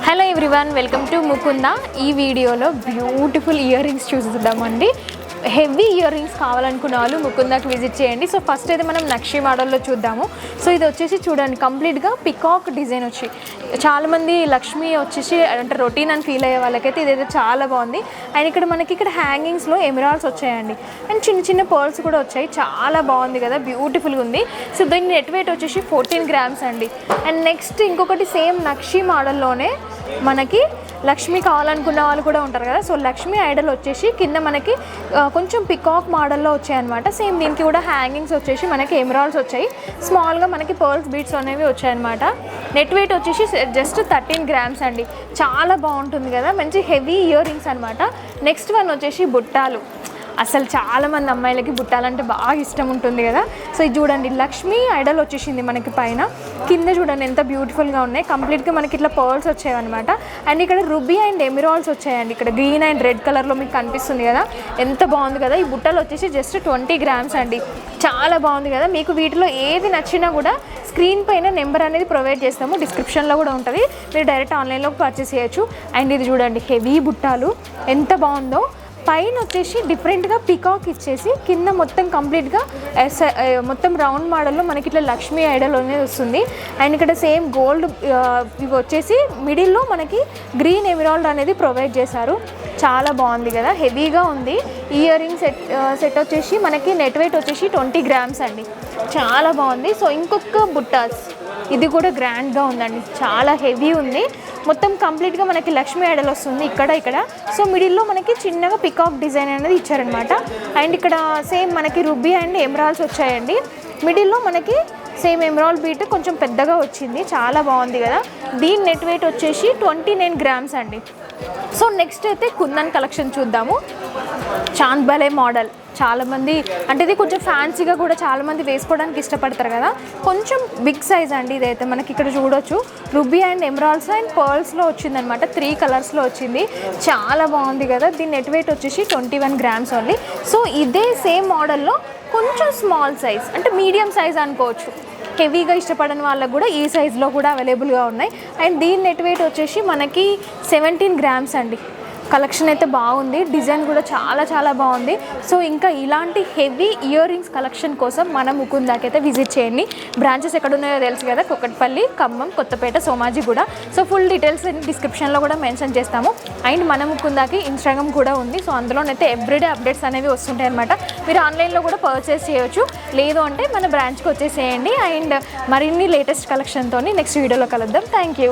Hello everyone, welcome to Mukunda. ఈ వీడియోలో beautiful ear rings చూద్దామండి. హెవీ ఇయర్ రింగ్స్ కావాలనుకున్న వాళ్ళు ముకుందాకి విజిట్ చేయండి. సో ఫస్ట్ అయితే మనం నక్షి మోడల్లో చూద్దాము. సో ఇది వచ్చేసి చూడండి, కంప్లీట్గా పికాక్ డిజైన్ వచ్చి చాలామంది లక్ష్మి వచ్చేసి అంటే రొటీన్ అని ఫీల్ అయ్యే వాళ్ళకైతే ఇదైతే చాలా బాగుంది. అండ్ ఇక్కడ మనకి ఇక్కడ హ్యాంగింగ్స్లో ఎమరాల్డ్స్ వచ్చాయండి, అండ్ చిన్న చిన్న పర్ల్స్ కూడా వచ్చాయి. చాలా బాగుంది కదా, బ్యూటిఫుల్గా ఉంది. సో దీని నెట్ వెయిట్ వచ్చేసి 14 grams అండి. అండ్ నెక్స్ట్ ఇంకొకటి సేమ్ నక్షి మోడల్లోనే మనకి లక్ష్మి కావాలనుకున్న వాళ్ళు కూడా ఉంటారు కదా. సో లక్ష్మి ఐడల్ వచ్చేసి కింద మనకి కొంచెం పికాక్ మోడల్లో వచ్చాయన్నమాట. సేమ్ దీనికి కూడా హ్యాంగింగ్స్ వచ్చేసి మనకి ఎమరాల్డ్స్ వచ్చాయి, స్మాల్గా మనకి పర్ల్స్ బీట్స్ అనేవి వచ్చాయన్నమాట. నెట్ వెయిట్ వచ్చేసి జస్ట్ 13 grams అండి. చాలా బాగుంటుంది కదా, మంచి హెవీ ఇయర్ రింగ్స్ అనమాట. నెక్స్ట్ వన్ వచ్చేసి బుట్టాలు. అసలు చాలామంది అమ్మాయిలకి బుట్టాలంటే బాగా ఇష్టం ఉంటుంది కదా. సో ఇది చూడండి, లక్ష్మి ఐడల్ వచ్చేసింది మనకి పైన, కింద చూడండి ఎంత బ్యూటిఫుల్గా ఉన్నాయి. కంప్లీట్గా మనకి ఇట్లా పర్ల్స్ వచ్చాయన్నమాట. అండ్ ఇక్కడ రుబీ అండ్ ఎమరాల్డ్స్ వచ్చాయండి. ఇక్కడ గ్రీన్ అండ్ రెడ్ కలర్లో మీకు కనిపిస్తుంది కదా, ఎంత బాగుంది కదా. ఈ బుట్టలు వచ్చేసి జస్ట్ 20 grams అండి. చాలా బాగుంది కదా. మీకు వీటిలో ఏది నచ్చినా కూడా స్క్రీన్ పైన నెంబర్ అనేది ప్రొవైడ్ చేస్తాము, డిస్క్రిప్షన్లో కూడా ఉంటుంది, మీరు డైరెక్ట్ ఆన్లైన్లో పర్చేస్ చేయొచ్చు. అండ్ ఇది చూడండి, హెవీ బుట్టాలు ఎంత బాగుందో. పైన వచ్చేసి డిఫరెంట్గా పికాక్ ఇచ్చేసి కింద మొత్తం కంప్లీట్గా మొత్తం రౌండ్ మోడల్లో మనకి ఇట్లా లక్ష్మీ ఐడల్ అనేది వస్తుంది. అండ్ ఇక్కడ సేమ్ గోల్డ్ ఇవి వచ్చేసి మిడిల్లో మనకి గ్రీన్ ఎమరాల్డ్ అనేది ప్రొవైడ్ చేశారు. చాలా బాగుంది కదా, హెవీగా ఉంది. ఇయర్ రింగ్ సెట్ వచ్చేసి మనకి నెట్ వెయిట్ వచ్చేసి 20 grams అండి. చాలా బాగుంది. సో ఇంకొక బుట్టాస్, ఇది కూడా గ్రాండ్గా ఉందండి, చాలా హెవీ ఉంది. మొత్తం కంప్లీట్గా మనకి లక్ష్మీ ఐడల్ వస్తుంది ఇక్కడ. సో మిడిల్లో మనకి చిన్నగా పికాక్ డిజైన్ అనేది ఇచ్చారనమాట. అండ్ ఇక్కడ సేమ్ మనకి రుబీ అండ్ ఎమరాల్డ్స్ వచ్చాయండి. మిడిల్లో మనకి సేమ్ ఎమరాల్డ్ బీట్ కొంచెం పెద్దగా వచ్చింది, చాలా బాగుంది కదా. దీని నెట్ వెయిట్ వచ్చేసి 29 grams అండి. సో నెక్స్ట్ అయితే కుందన్ కలెక్షన్ చూద్దాము. చాంద్ బలే మోడల్, చాలామంది అంటే ఇది కొంచెం ఫ్యాన్సీగా కూడా చాలామంది వేసుకోవడానికి ఇష్టపడతారు కదా. కొంచెం బిగ్ సైజ్ అండి ఇదైతే. మనకి ఇక్కడ చూడొచ్చు రుబీ అండ్ ఎమరాల్డ్స్ అండ్ పర్ల్స్లో వచ్చిందనమాట, 3 కలర్స్లో వచ్చింది. చాలా బాగుంది కదా. దీని నెట్ వెయిట్ వచ్చేసి 21 grams ఓన్లీ. సో ఇదే సేమ్ మోడల్లో కొంచెం స్మాల్ సైజ్ అంటే మీడియం సైజ్ అనుకోవచ్చు. హెవీగా ఇష్టపడని వాళ్ళకు కూడా ఈ సైజులో కూడా అవైలబుల్గా ఉన్నాయి. అండ్ దీని నెట్ వెయిట్ వచ్చేసి మనకి 17 grams అండి. కలెక్షన్ అయితే బాగుంది, డిజైన్ కూడా చాలా బాగుంది. సో ఇంకా ఇలాంటి హెవీ ఇయర్ రింగ్స్ కలెక్షన్ కోసం మన ముకుందాకైతే విజిట్ చేయండి. బ్రాంచెస్ ఎక్కడ ఉన్నాయో తెలుసు కదా, Kukatpally, Khammam, Kothapet, Somajiguda. So full details డిస్క్రిప్షన్లో కూడా మెన్షన్ చేస్తాము. అండ్ మన ముకుందాకి ఇన్స్టాగ్రామ్ కూడా ఉంది. సో అందులోనైతే ఎవ్రీడే అప్డేట్స్ అనేవి వస్తుంటాయి అనమాట. మీరు ఆన్లైన్లో కూడా పర్చేస్ చేయొచ్చు, లేదు అంటే మన బ్రాంచ్కి వచ్చేసేయండి. అండ్ మరిన్ని లేటెస్ట్ కలెక్షన్తో నెక్స్ట్ వీడియోలో కలుద్దాం. Thank you.